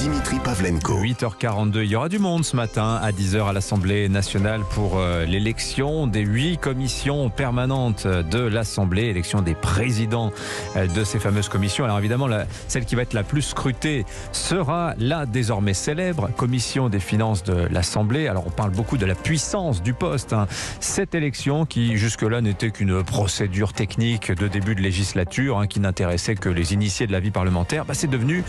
Dimitri Pavlenko. 8h42, il y aura du monde ce matin à 10h à l'Assemblée nationale pour l'élection des 8 commissions permanentes de l'Assemblée, élection des présidents de ces fameuses commissions. Alors évidemment, celle qui va être la plus scrutée sera la désormais célèbre commission des finances de l'Assemblée. Alors on parle beaucoup de la puissance du poste. Cette élection qui jusque-là n'était qu'une procédure technique de début de législature qui n'intéressait que les initiés de la vie parlementaire, c'est devenu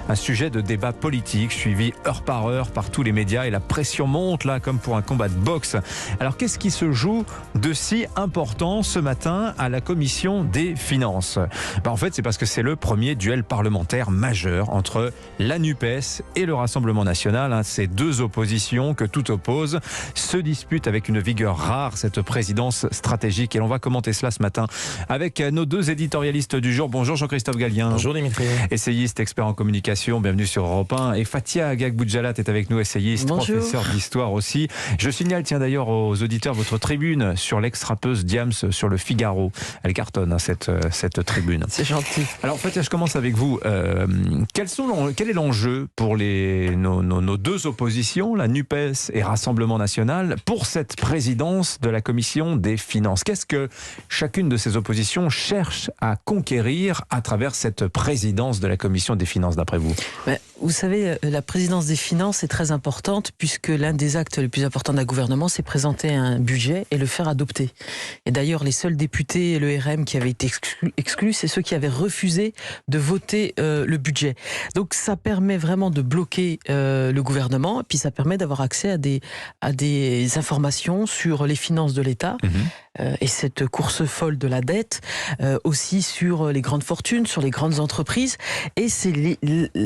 un sujet de débat politique suivi heure par heure par tous les médias et la pression monte là comme pour un combat de boxe. Alors qu'est-ce qui se joue de si important ce matin à la commission des finances ? En fait c'est parce que c'est le premier duel parlementaire majeur entre la NUPES et le Rassemblement national. Ces deux oppositions que tout oppose se disputent avec une vigueur rare cette présidence stratégique et l'on va commenter cela ce matin avec nos deux éditorialistes du jour. Bonjour Jean-Christophe Gallien. Bonjour Dimitri. Essayiste, expert en communication, bienvenue sur Europe 1. Et Fathia Agag-Boudjalat est avec nous, essayiste, bonjour. Professeur d'histoire aussi. Je signale, tiens d'ailleurs aux auditeurs, votre tribune sur l'ex-rappeuse Diams sur le Figaro. Elle cartonne cette tribune. C'est gentil. Alors Fathia, je commence avec vous. Quel est l'enjeu pour nos deux oppositions, la NUPES et Rassemblement national, pour cette présidence de la commission des finances ? Qu'est-ce que chacune de ces oppositions cherche à conquérir à travers cette présidence de la commission des finances, d'après vous ? Vous savez, la présidence des finances est très importante puisque l'un des actes les plus importants d'un gouvernement, c'est présenter un budget et le faire adopter. Et d'ailleurs, les seuls députés, le RM, qui avaient été exclus, c'est ceux qui avaient refusé de voter le budget. Donc ça permet vraiment de bloquer le gouvernement et puis ça permet d'avoir accès à des informations sur les finances de l'État. Et cette course folle de la dette, aussi sur les grandes fortunes, sur les grandes entreprises. Et c'est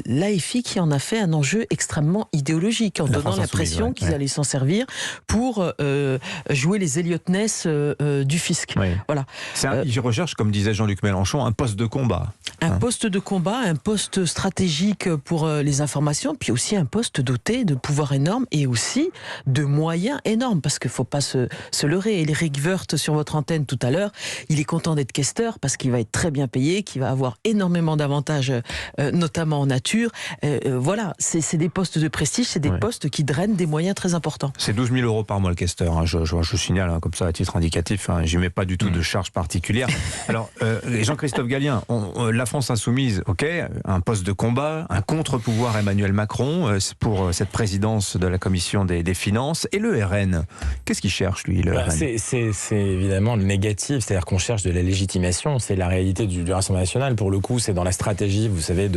l'AFI qui en a fait un enjeu extrêmement idéologique, en donnant l'impression qu'ils allaient s'en servir pour jouer les Elliott Ness du fisc. Oui. Voilà. Je recherche, comme disait Jean-Luc Mélenchon, un poste de combat. Un poste de combat, un poste stratégique pour les informations, puis aussi un poste doté de pouvoirs énormes et aussi de moyens énormes, parce qu'il ne faut pas se leurrer. Eric Woerth, sur votre antenne tout à l'heure, il est content d'être questeur parce qu'il va être très bien payé, qu'il va avoir énormément d'avantages, notamment en nature. Voilà, c'est des postes de prestige, c'est des postes qui drainent des moyens très importants. C'est 12 000 euros par mois le questeur, je signale comme ça à titre indicatif, je n'y mets pas du tout de charge particulière. Alors, Jean-Christophe Gallien, la France insoumise, un poste de combat, un contre-pouvoir Emmanuel Macron pour cette présidence de la commission des finances, et le RN, qu'est-ce qu'il cherche lui, le RN ? C'est évidemment le négatif, c'est-à-dire qu'on cherche de la légitimation, c'est la réalité du Rassemblement national. Pour le coup, c'est dans la stratégie, vous savez,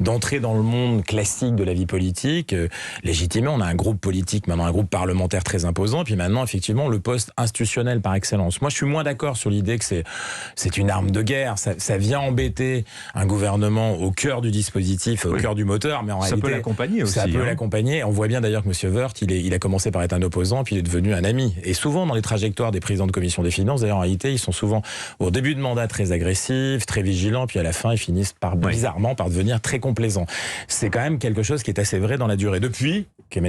d'entrer dans le monde classique de la vie politique. Légitimement, on a un groupe politique, maintenant un groupe parlementaire très imposant, et puis maintenant, effectivement, le poste institutionnel par excellence. Moi, je suis moins d'accord sur l'idée que c'est une arme de guerre, ça vient embêter un gouvernement au cœur du dispositif, au cœur du moteur, mais en réalité... Ça peut l'accompagner aussi. Ça peut l'accompagner. On voit bien d'ailleurs que M. Woerth, il a commencé par être un opposant, puis il est devenu un ami. Et souvent, dans les trajectoires des présidents de commission des finances, d'ailleurs en réalité ils sont souvent au début de mandat très agressifs, très vigilants, puis à la fin ils finissent bizarrement par devenir très complaisants. C'est quand même quelque chose qui est assez vrai dans la durée. Depuis que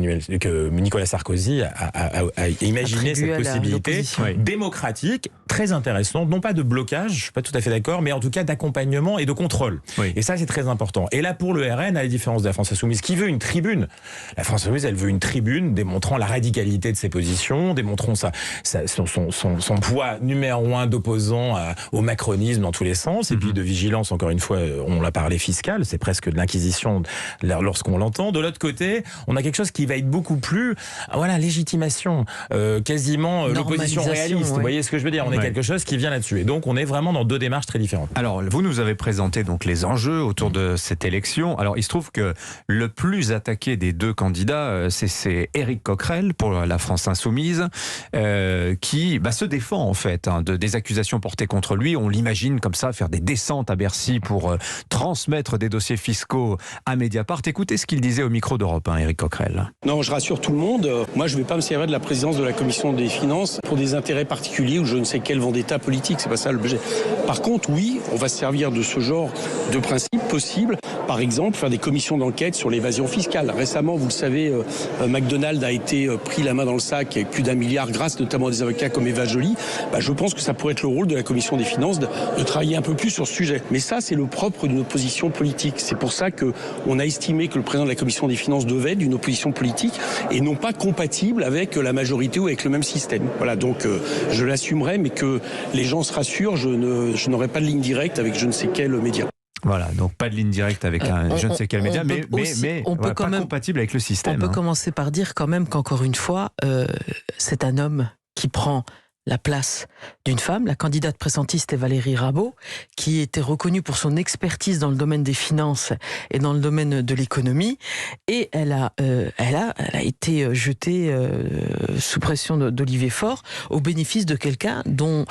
Nicolas Sarkozy a imaginé cette possibilité démocratique, très intéressante, non pas de blocage, je suis pas tout à fait d'accord, mais en tout cas d'accompagnement et de contrôle. Et ça c'est très important. Et là pour le RN, à la différence de la France insoumise qui veut une tribune, la France insoumise elle veut une tribune démontrant la radicalité de ses positions, démontrant son poids numéro 1 d'opposant au macronisme dans tous les sens, et puis de vigilance, encore une fois, on l'a parlé, fiscale, c'est presque de l'inquisition lorsqu'on l'entend. De l'autre côté, on a quelque chose qui va être beaucoup plus, légitimation, quasiment l'opposition réaliste. Vous voyez ce que je veux dire ? On est quelque chose qui vient là-dessus. Et donc, on est vraiment dans deux démarches très différentes. Alors, vous nous avez présenté donc les enjeux autour de cette élection. Alors, il se trouve que le plus attaqué des deux candidats, c'est Éric Coquerel pour la France insoumise, qui se défend en fait des accusations portées contre lui. On l'imagine comme ça faire des descentes à Bercy pour transmettre des dossiers fiscaux à Mediapart. Écoutez ce qu'il disait au micro d'Europe 1, Éric Coquerel. Non, je rassure tout le monde. Moi, je ne vais pas me servir de la présidence de la commission des finances pour des intérêts particuliers ou je ne sais quel vendetta politique. C'est pas ça l'objet. Par contre, oui, on va se servir de ce genre de principe possible par exemple, faire des commissions d'enquête sur l'évasion fiscale. Récemment, vous le savez, McDonald's a été pris la main dans le sac avec plus d'1 milliard grâce notamment à des avocats comme Eva Joly. Je pense que ça pourrait être le rôle de la commission des finances de travailler un peu plus sur ce sujet. Mais ça, c'est le propre d'une opposition politique. C'est pour ça qu'on a estimé que le président de la commission des finances devait être d'une opposition politique et non pas compatible avec la majorité ou avec le même système. Voilà, donc je l'assumerai, mais que les gens se rassurent, je n'aurai pas de ligne directe avec je ne sais quel média. Voilà, donc pas de ligne directe avec je ne sais quel média, mais on peut pas compatible avec le système. On peut commencer par dire quand même qu'encore une fois, c'est un homme qui prend la place d'une femme. La candidate pressentiste est Valérie Rabault, qui était reconnue pour son expertise dans le domaine des finances et dans le domaine de l'économie. Et elle a été jetée sous pression d'Olivier Faure au bénéfice de quelqu'un dont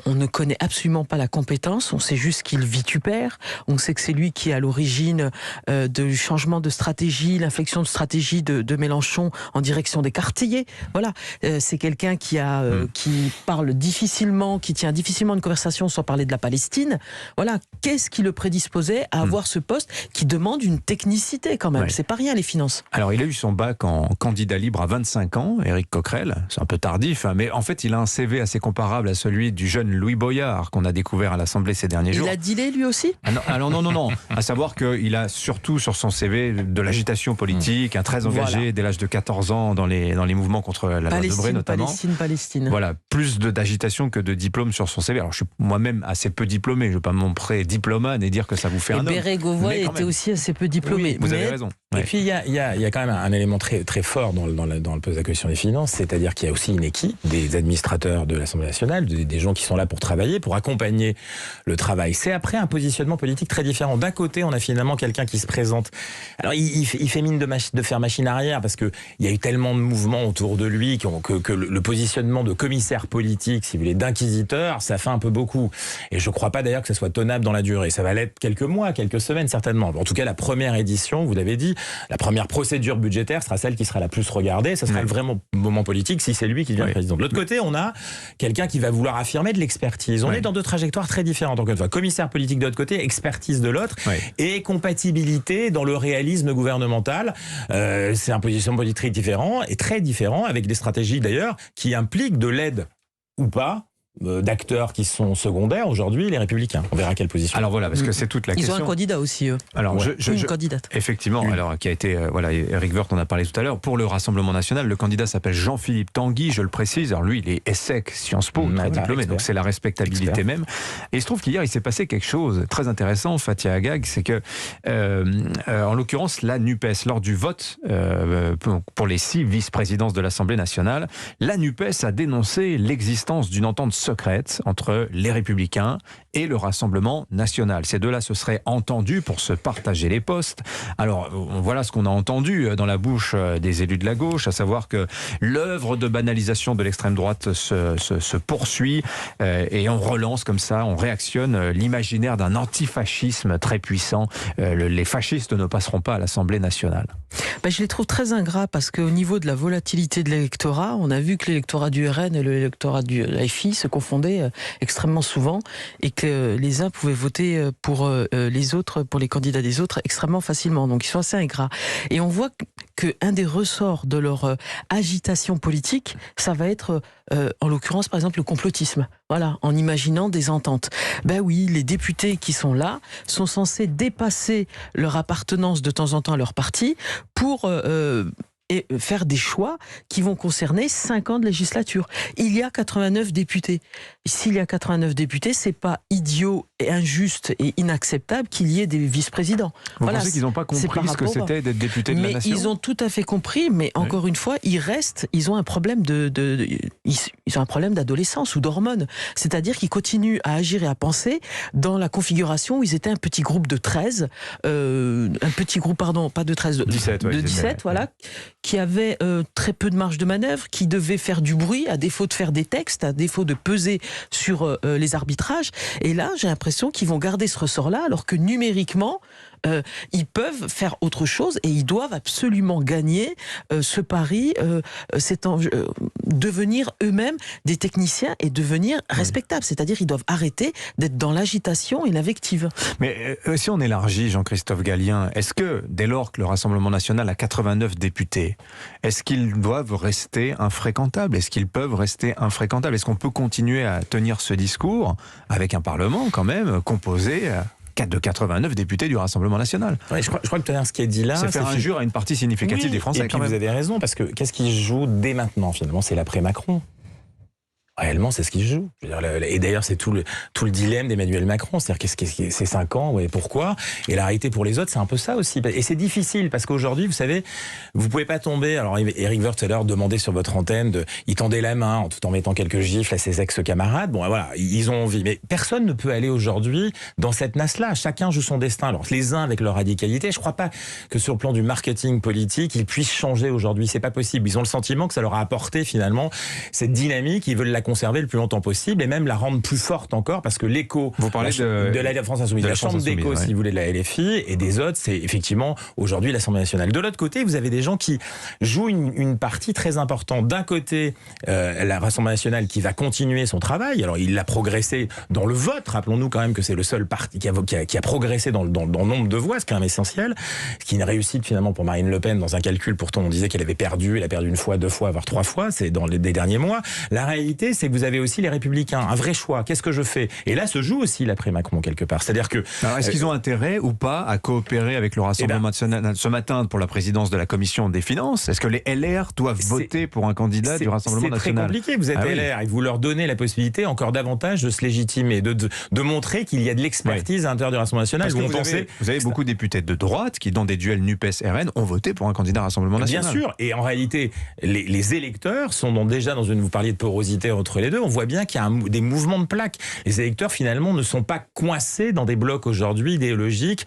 on ne connaît absolument pas la compétence, on sait juste qu'il vitupère, on sait que c'est lui qui est à l'origine du changement de stratégie, l'inflexion de stratégie de Mélenchon en direction des quartiers. Voilà, c'est quelqu'un qui parle difficilement, qui tient difficilement une conversation sans parler de la Palestine. Voilà, qu'est-ce qui le prédisposait à avoir ce poste qui demande une technicité quand même, c'est pas rien les finances. Alors il a eu son bac en candidat libre à 25 ans, Éric Coquerel, c'est un peu tardif, mais en fait il a un CV assez comparable à celui du jeune Louis Boyard qu'on a découvert à l'Assemblée ces derniers jours. Il a dealé lui aussi ? Alors non. À savoir qu'il a surtout sur son CV de l'agitation politique, très engagé dès l'âge de 14 ans dans les mouvements contre la loi Debré notamment. Palestine. Voilà, plus d'agitation que de diplôme sur son CV. Alors je suis moi-même assez peu diplômé, je ne veux pas me montrer diplomane et dire que ça vous fait un homme. Béret-Gauvois était aussi assez peu diplômé. Oui, vous avez raison. Et puis il y a quand même un élément très, très fort dans le poste de la commission des finances, c'est-à-dire qu'il y a aussi une équipe des administrateurs de l'Assemblée nationale, des gens qui sont là pour travailler, pour accompagner le travail. C'est après un positionnement politique très différent. D'un côté, on a finalement quelqu'un qui se présente. Alors il fait mine de faire machine arrière parce que il y a eu tellement de mouvements autour de lui que le positionnement de commissaire politique, si vous voulez, d'inquisiteur, ça fait un peu beaucoup. Et je ne crois pas d'ailleurs que ça soit tenable dans la durée. Ça va l'être quelques mois, quelques semaines certainement. En tout cas, la première édition, vous l'avez dit, la première procédure budgétaire sera celle qui sera la plus regardée. Ça sera le vrai moment politique si c'est lui qui devient président. De l'autre côté, on a quelqu'un qui va vouloir affirmer de l'expertise. On est dans deux trajectoires très différentes. Encore une fois, commissaire politique de l'autre côté, expertise de l'autre, et compatibilité dans le réalisme gouvernemental. C'est un positionnement politique différent et très différent, avec des stratégies d'ailleurs qui impliquent de l'aide ou pas d'acteurs qui sont secondaires aujourd'hui, les Républicains. On verra quelle position. Alors voilà, parce que c'est toute la question. Ils ont un candidat aussi, eux. Alors une candidate. Effectivement, alors qui a été Éric Woerth en a parlé tout à l'heure. Pour le Rassemblement national, le candidat s'appelle Jean-Philippe Tanguy, je le précise. Alors lui, il est ESSEC, Sciences Po, très diplômé, donc c'est la respectabilité même. Et il se trouve qu'hier, il s'est passé quelque chose très intéressant, Fathia Agag, c'est que, en l'occurrence, la NUPES, lors du vote pour les 6 vice-présidences de l'Assemblée nationale, la NUPES a dénoncé l'existence d'une entente secrète entre les Républicains et le Rassemblement national. Ces deux-là se seraient entendus pour se partager les postes. Alors, voilà ce qu'on a entendu dans la bouche des élus de la gauche, à savoir que l'œuvre de banalisation de l'extrême droite se poursuit et on relance comme ça, on réactionne l'imaginaire d'un antifascisme très puissant. Les fascistes ne passeront pas à l'Assemblée nationale. Je les trouve très ingrats parce qu'au niveau de la volatilité de l'électorat, on a vu que l'électorat du RN et l'électorat du LFI se confondaient extrêmement souvent et que les uns pouvaient voter pour les autres, pour les candidats des autres extrêmement facilement. Donc ils sont assez ingrats. Et on voit qu'un des ressorts de leur agitation politique, ça va être en l'occurrence par exemple le complotisme. Voilà, en imaginant des ententes. Oui, les députés qui sont là sont censés dépasser leur appartenance de temps en temps à leur parti pour et faire des choix qui vont concerner 5 ans de législature. Il y a 89 députés. S'il y a 89 députés, c'est pas idiot et injuste et inacceptable qu'il y ait des vice-présidents. Vous pensez qu'ils n'ont pas compris ce que c'était d'être député de la nation ? Ils ont tout à fait compris, mais encore une fois, ils ont un problème ils ont un problème d'adolescence ou d'hormones. C'est-à-dire qu'ils continuent à agir et à penser dans la configuration où ils étaient un petit groupe de 13, pas de 13, de 17, voilà, qui avait très peu de marge de manœuvre, qui devait faire du bruit, à défaut de faire des textes, à défaut de peser sur les arbitrages. Et là, j'ai l'impression qu'ils vont garder ce ressort-là, alors que numériquement, Ils peuvent faire autre chose et ils doivent absolument gagner ce pari, devenir eux-mêmes des techniciens et devenir respectables. C'est-à-dire ils doivent arrêter d'être dans l'agitation et l'invective. Mais si on élargit, Jean-Christophe Gallien, est-ce que dès lors que le Rassemblement national a 89 députés, est-ce qu'ils doivent rester infréquentables? Est-ce qu'ils peuvent rester infréquentables? Est-ce qu'on peut continuer à tenir ce discours avec un Parlement quand même composé de 89 députés du Rassemblement national? Ouais, je crois que tout à l'heure, ce qui est dit là, c'est faire injure à une partie significative des Français. Et puis vous avez raison, parce que qu'est-ce qui se joue dès maintenant finalement? C'est l'après-Macron. Réellement, c'est ce qui se joue. Je veux dire, et d'ailleurs, c'est tout le dilemme d'Emmanuel Macron. C'est-à-dire, c'est 5 ans, ouais, pourquoi? Et la réalité pour les autres, c'est un peu ça aussi. Et c'est difficile, parce qu'aujourd'hui, vous savez, vous pouvez pas tomber. Alors, Éric Woerth, tout à l'heure, demandait sur votre antenne, il tendait la main, tout en mettant quelques gifles à ses ex-camarades. Bon, voilà, ils ont envie. Mais personne ne peut aller aujourd'hui dans cette nasse-là. Chacun joue son destin. Alors, les uns avec leur radicalité, je crois pas que sur le plan du marketing politique, ils puissent changer aujourd'hui. C'est pas possible. Ils ont le sentiment que ça leur a apporté, finalement, cette dynamique. Ils veulent la conserver le plus longtemps possible et même la rendre plus forte encore, parce que l'écho vous parlez de la France Insoumise, la chambre d'écho, si vous voulez, de la LFI et des autres, c'est effectivement aujourd'hui l'Assemblée nationale. De l'autre côté, vous avez des gens qui jouent une partie très importante. D'un côté, la Rassemblement national qui va continuer son travail. Alors il a progressé dans le vote. Rappelons-nous quand même que c'est le seul parti qui a progressé dans le nombre de voix, ce qui est quand même essentiel. Ce qui est une réussite finalement pour Marine Le Pen dans un calcul. Pourtant, on disait qu'elle avait perdu. Elle a perdu 1 fois, 2 fois, voire 3 fois. C'est dans les derniers mois. La réalité, c'est que vous avez aussi les Républicains. Un vrai choix. Qu'est-ce que je fais? Et là se joue aussi l'après-Macron quelque part. C'est-à-dire que... Alors, est-ce qu'ils ont intérêt ou pas à coopérer avec le Rassemblement national ce matin pour la présidence de la Commission des Finances? Est-ce que les LR doivent voter pour un candidat du Rassemblement national? C'est très compliqué. Vous êtes LR et vous leur donnez la possibilité encore davantage de se légitimer, de montrer qu'il y a de l'expertise à l'intérieur du Rassemblement national. Parce que vous avez beaucoup de députés de droite qui, dans des duels NUPES-RN, ont voté pour un candidat Rassemblement national. Bien sûr. Et en réalité, les électeurs sont déjà dans une... Vous parliez de porosité entre les deux. On voit bien qu'il y a des mouvements de plaques. Les électeurs, finalement, ne sont pas coincés dans des blocs aujourd'hui idéologiques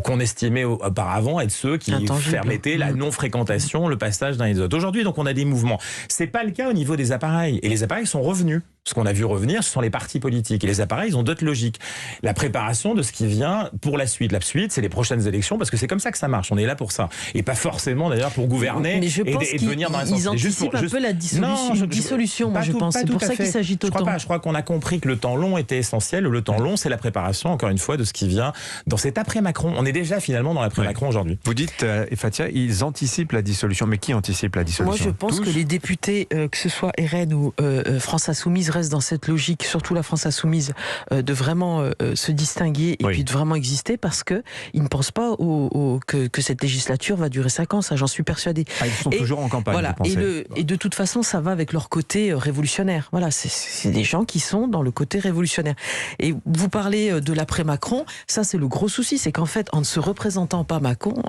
qu'on estimait auparavant être ceux qui permettaient la non-fréquentation, le passage d'un et des autres. Aujourd'hui, donc, on a des mouvements. C'est pas le cas au niveau des appareils. Et les appareils sont revenus. Ce qu'on a vu revenir, ce sont les partis politiques. Et les appareils, ils ont d'autres logiques. La préparation de ce qui vient pour la suite. La suite, c'est les prochaines élections, parce que c'est comme ça que ça marche. On est là pour ça. Et pas forcément, d'ailleurs, pour gouverner et devenir dans la ils anticipent un peu la dissolution, moi, je pense. C'est pour ça qu'il s'agit autant. Je crois qu'on a compris que le temps long était essentiel. Le temps long, c'est la préparation, encore une fois, de ce qui vient dans cet après-Macron. On est déjà, finalement, dans l'après-Macron aujourd'hui. Vous dites, Fatia, ils anticipent la dissolution. Mais qui anticipe la dissolution? Moi, je pense que les députés, que ce soit RN ou France Insoumise, restent dans cette logique, surtout la France Insoumise, de vraiment se distinguer et puis de vraiment exister, parce que ils ne pensent pas que cette législature va durer 5 ans, ça j'en suis persuadé. Ils sont toujours en campagne, voilà, et de toute façon, ça va avec leur côté révolutionnaire. Voilà, c'est des gens qui sont dans le côté révolutionnaire. Et vous parlez de l'après-Macron, ça c'est le gros souci, c'est qu'en fait, en ne se représentant pas Macron,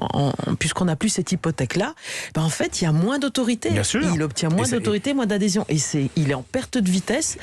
puisqu'on n'a plus cette hypothèque-là, ben en fait, il y a moins d'autorité. Il obtient moins d'autorité, moins d'adhésion. Et il est en perte de vitesse.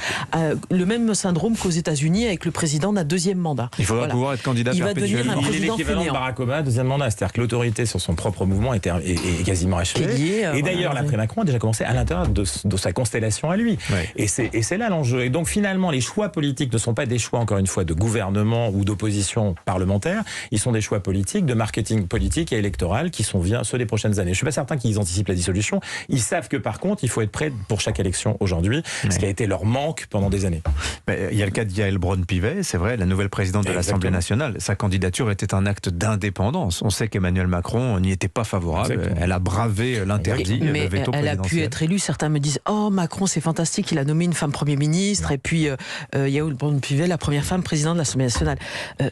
Le même syndrome qu'aux États-Unis avec le président d'un 2e mandat. Il faudra pouvoir être candidat perpétuel. Il va devenir un président l'équivalent de fainéant. Barack Obama, 2e mandat. C'est-à-dire que l'autorité sur son propre mouvement est quasiment achevée. Et d'ailleurs, l'après-Macron a déjà commencé à l'intérieur de sa constellation à lui. Ouais. Et c'est là l'enjeu. Et donc finalement, les choix politiques ne sont pas des choix, encore une fois, de gouvernement ou d'opposition parlementaire. Ils sont des choix politiques, de marketing politique et électoral qui sont ceux des prochaines années. Je ne suis pas certain qu'ils anticipent la dissolution. Ils savent que par contre, il faut être prêt pour chaque élection aujourd'hui, ce qui a été leur manque pendant des années. Il y a le cas de Yaël Braun-Pivet, c'est vrai, la nouvelle présidente de l'Assemblée nationale. Sa candidature était un acte d'indépendance. On sait qu'Emmanuel Macron n'y était pas favorable. Exactement. Elle a bravé l'interdit, le veto présidentiel. Elle a pu être élue. Certains me disent « Oh, Macron, c'est fantastique, il a nommé une femme Premier ministre. » Et puis, Yaël Braun-Pivet, la première femme présidente de l'Assemblée nationale.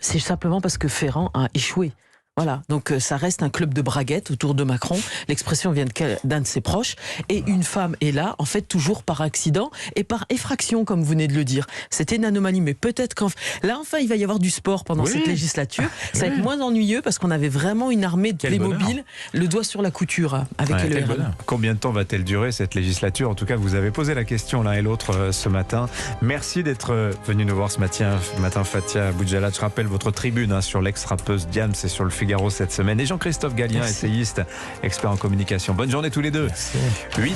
C'est simplement parce que Ferrand a échoué. Voilà, donc ça reste un club de braguettes autour de Macron. L'expression vient d'un de ses proches. Et une femme est là, en fait, toujours par accident et par effraction, comme vous venez de le dire. C'était une anomalie, mais peut-être là, enfin, il va y avoir du sport pendant cette législature. Ça va être moins ennuyeux parce qu'on avait vraiment une armée de Playmobil, le doigt sur la couture avec LRM. Combien de temps va-t-elle durer, cette législature? En tout cas, vous avez posé la question l'un et l'autre ce matin. Merci d'être venu nous voir ce matin, Fatia Boudjalal. Je rappelle votre tribune sur l'ex-rappeuse Diams et sur le Figaro cette semaine. Et Jean-Christophe Gallien, essayiste, expert en communication. Bonne journée tous les deux. Merci.